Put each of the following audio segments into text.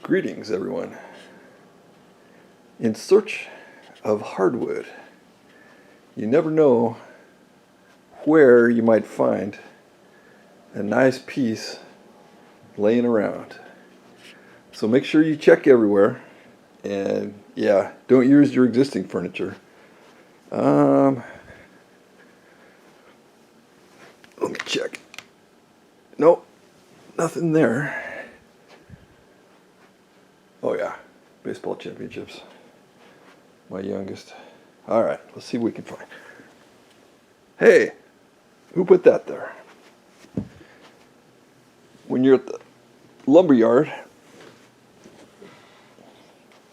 Greetings, everyone. In search of hardwood, you never know where you might find a nice piece laying around. So make sure you check everywhere, and yeah, don't use your existing furniture. Let me check. Nope, nothing there. Oh yeah, baseball championships. My youngest. All right, let's see what we can find. Hey, who put that there? When you're at the lumber yard,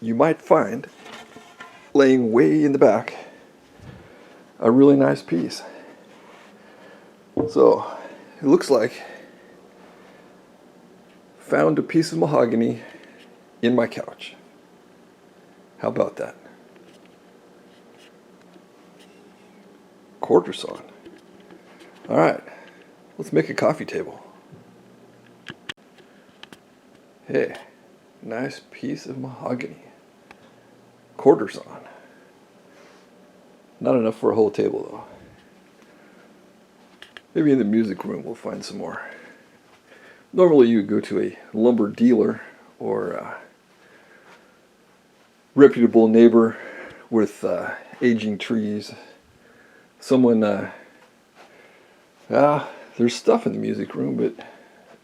you might find, laying way in the back, a really nice piece. So, it looks like found a piece of mahogany in my couch. How about that? Quarter sawn. All right, let's make a coffee table. Hey, nice piece of mahogany. Quarter sawn. Not enough for a whole table though. Maybe in the music room we'll find some more. Normally you go to a lumber dealer or a reputable neighbor with aging trees. Someone, there's stuff in the music room, but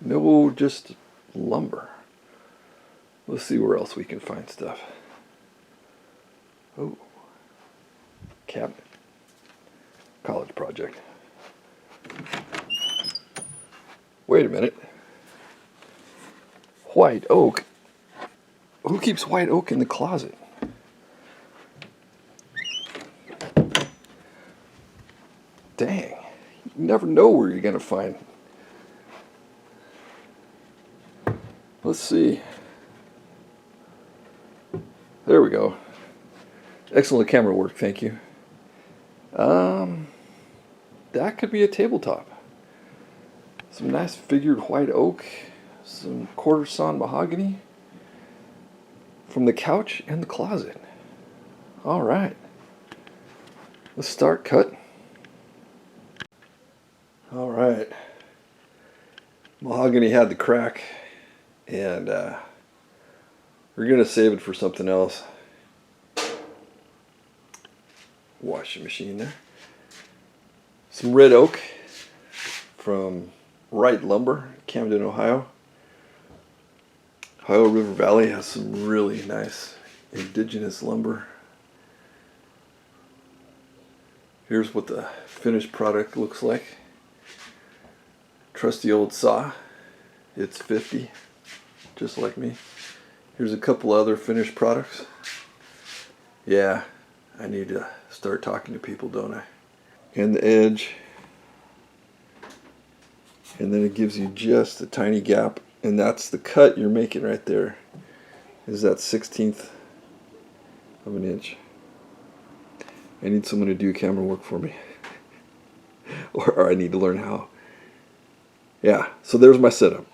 no just lumber. Let's see where else we can find stuff. Oh, cabinet. College project. Wait a minute. White oak. Who keeps white oak in the closet? Dang. You never know where you're going to find. Let's see. There we go. Excellent camera work, thank you. That could be a tabletop. Some nice figured white oak, some quarter sawn mahogany from the couch and the closet. All right. Let's start cutting. All right. Mahogany had the crack, and we're going to save it for something else. Washing machine there. Some red oak from Wright Lumber, Camden, Ohio. Ohio River Valley has some really nice indigenous lumber. Here's what the finished product looks like. Trusty old saw. It's 50, just like me. Here's a couple other finished products. Yeah, I need to start talking to people, don't I? And the edge. And then it gives you just a tiny gap. And that's the cut you're making right there. Is that 1/16 of an inch. I need someone to do camera work for me. or I need to learn how. Yeah, so there's my setup.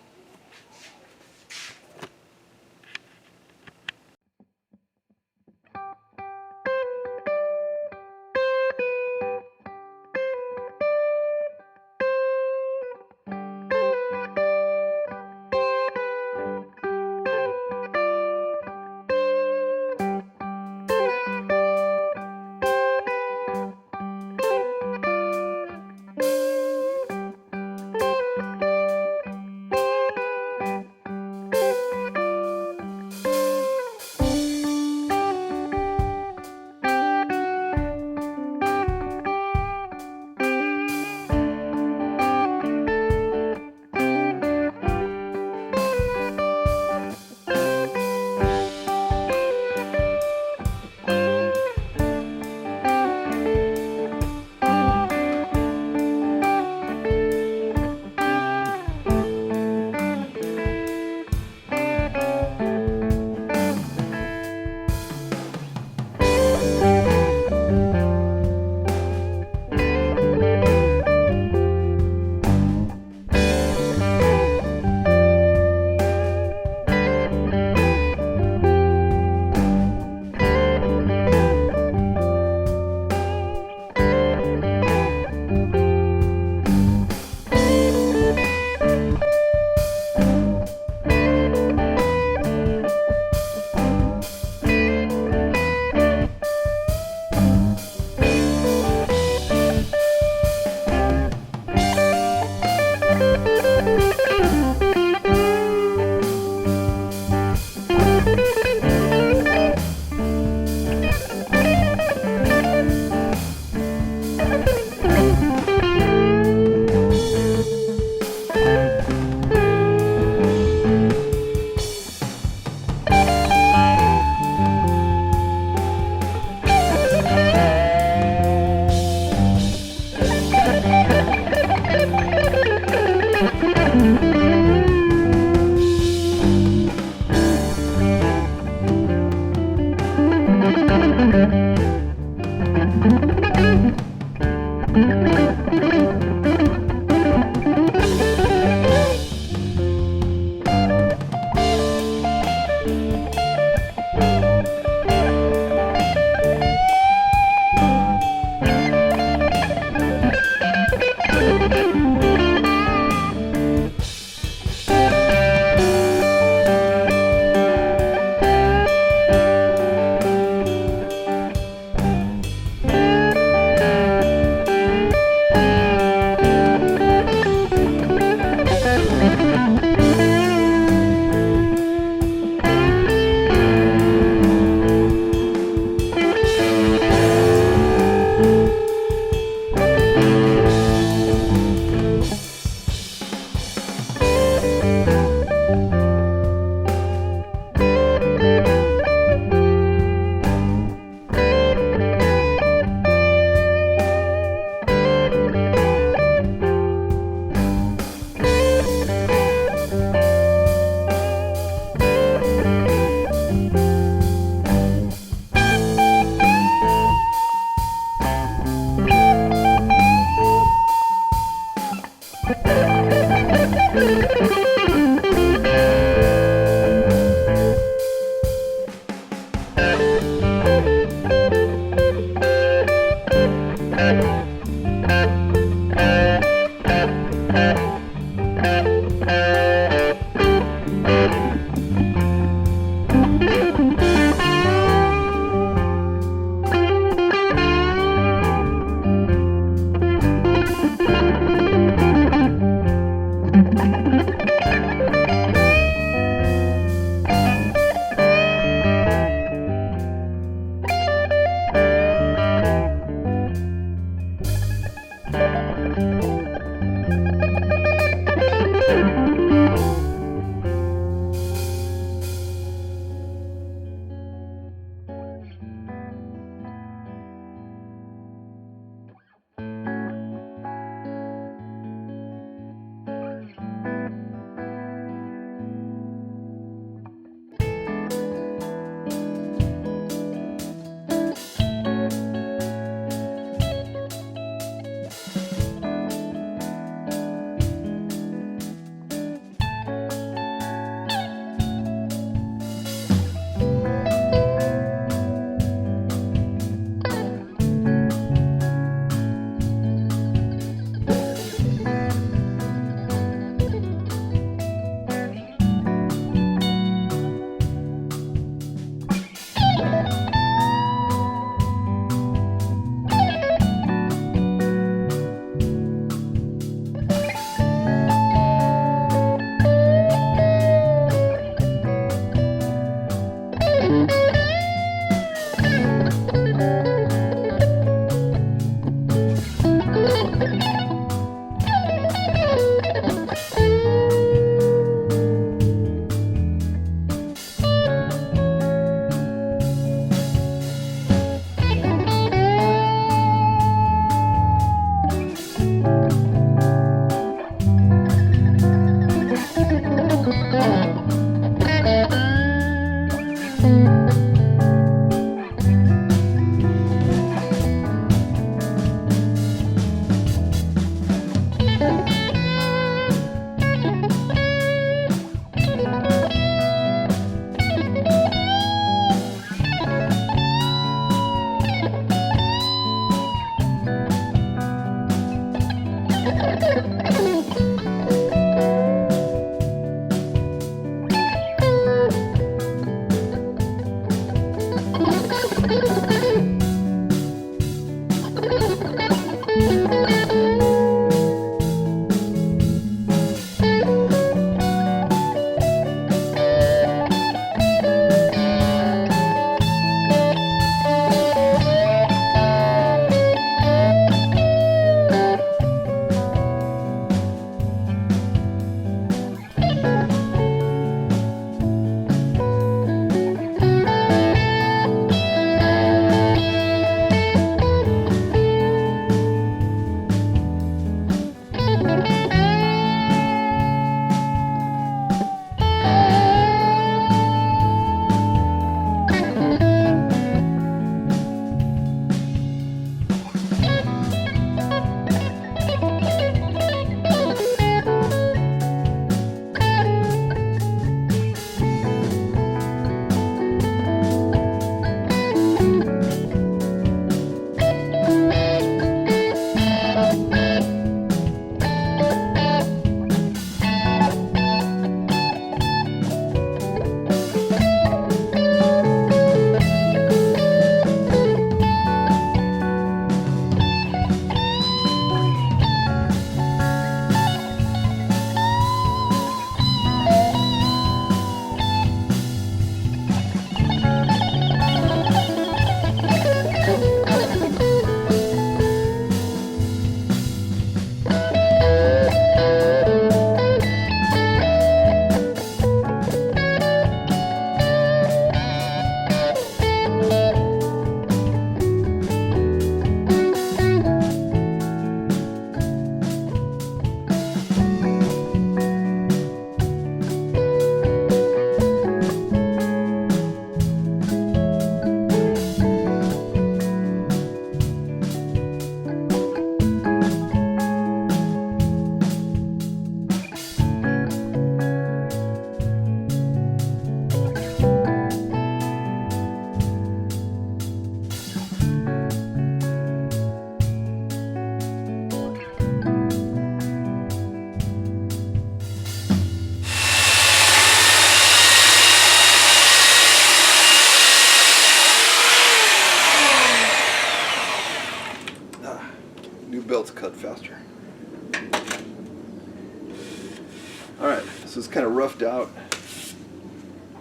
Alright, so it's kind of roughed out.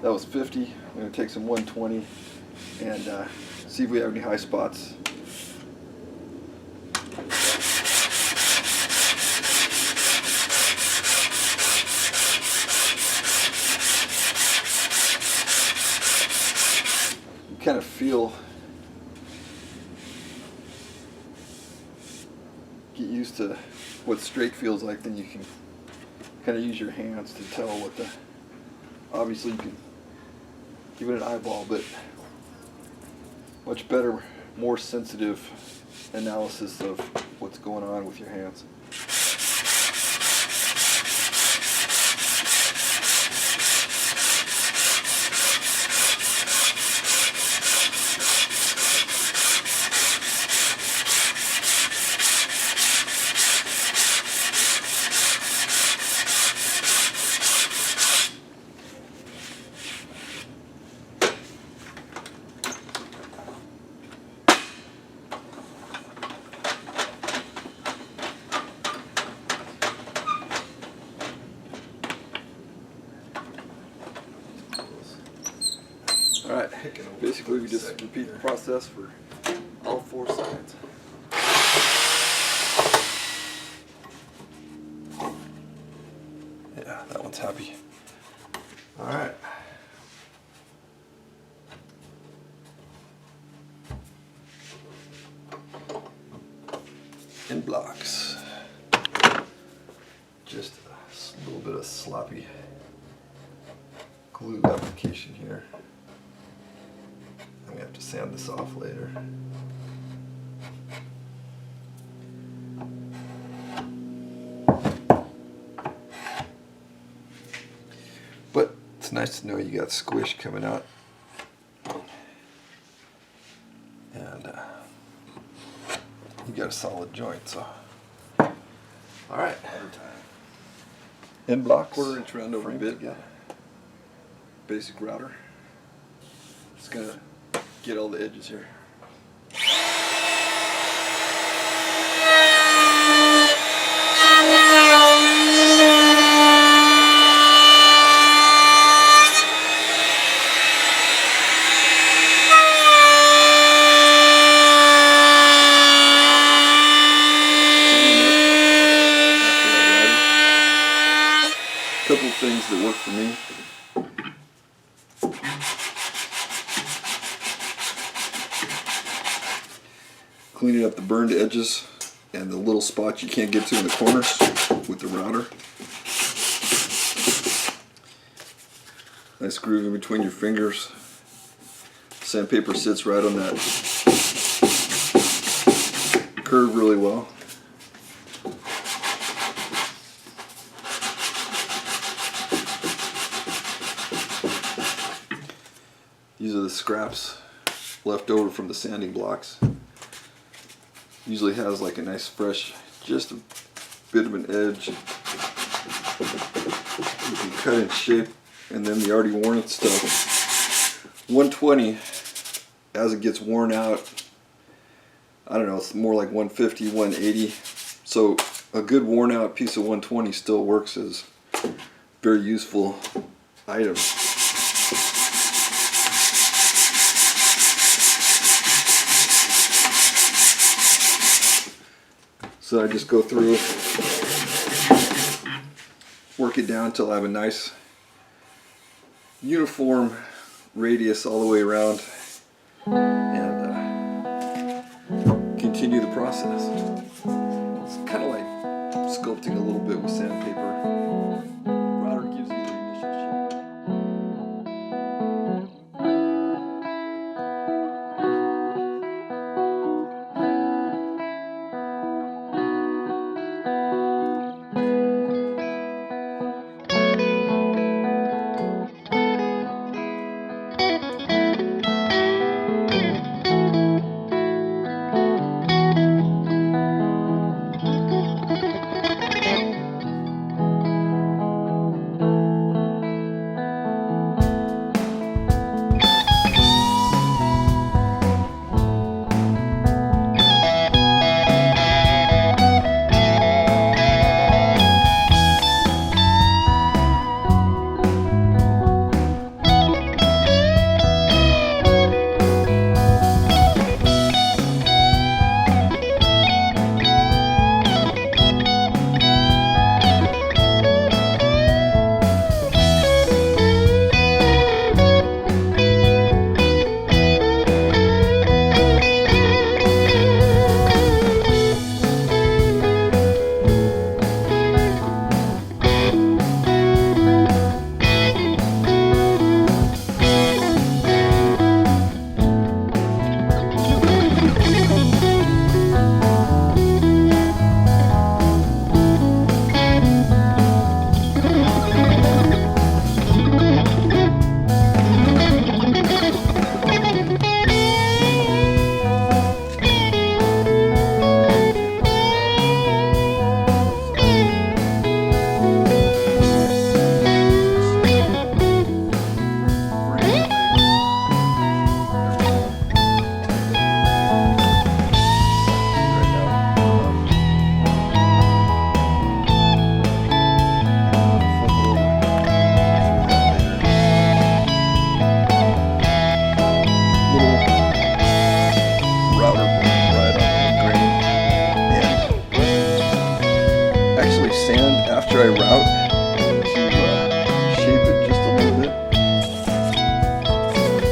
That was 50. I'm going to take some 120 and see if we have any high spots. You kind of feel, get used to what straight feels like, then you can kind of use your hands to tell what the, obviously you can give it an eyeball, but much better, more sensitive analysis of what's going on with your hands. Alright, basically we just repeat the process for all four sides. Yeah, that one's happy. Alright. In blocks. Just a little bit of sloppy glue application here. I'm gonna have to sand this off later. But it's nice to know you got squish coming out. And you got a solid joint, so. Alright. In blocks. 1/4 round over bit. Basic router. Just gonna get all the edges here. Couple of things that work for me. Cleaning up the burned edges and the little spots you can't get to in the corners with the router. Nice groove in between your fingers. Sandpaper sits right on that curve really well. These are the scraps left over from the sanding blocks. Usually has like a nice fresh, just a bit of an edge. You can cut and shape, and then the already worn stuff. 120, as it gets worn out, I don't know, it's more like 150, 180. So a good worn out piece of 120 still works as a very useful item. So I just go through, work it down until I have a nice uniform radius all the way around, and continue the process. It's kind of like sculpting a little bit with sandpaper. Router gives you the initial shape. sand after I route to shape it just a little bit.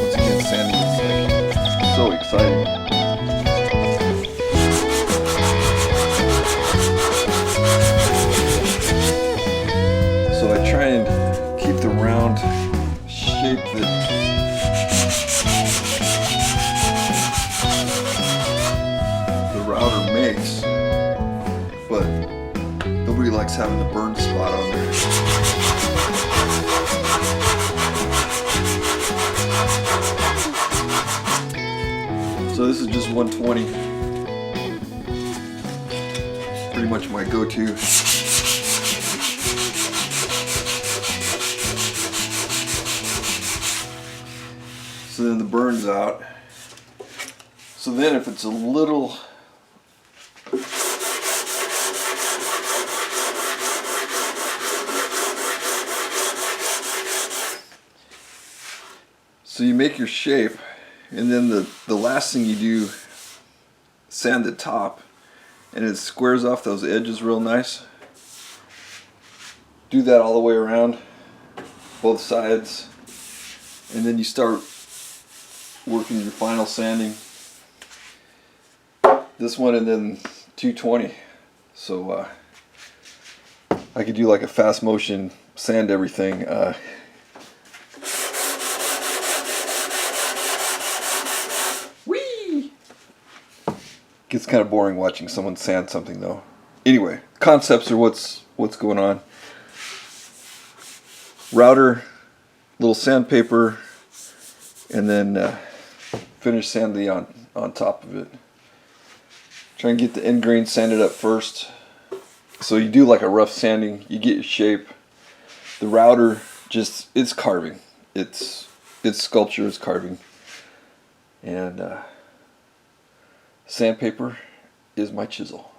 Once again, sanding is like so exciting. So I try and keep the round shape that the router makes, but nobody likes having the burn spot on there. So this is just 120. Pretty much my go-to. So then the burn's out. So then if it's a little so you make your shape, and then the last thing you do, sand the top, and it squares off those edges real nice. Do that all the way around, both sides, and then you start working your final sanding. This one and then 220. So I could do like a fast motion sand everything. Whee! Gets kind of boring watching someone sand something though. Anyway, concepts are what's going on. Router, little sandpaper, and then finish sanding on top of it. Try and get the end grain sanded up first. So you do like a rough sanding, you get your shape. The router just, it's carving. It's sculpture, it's carving. And sandpaper is my chisel.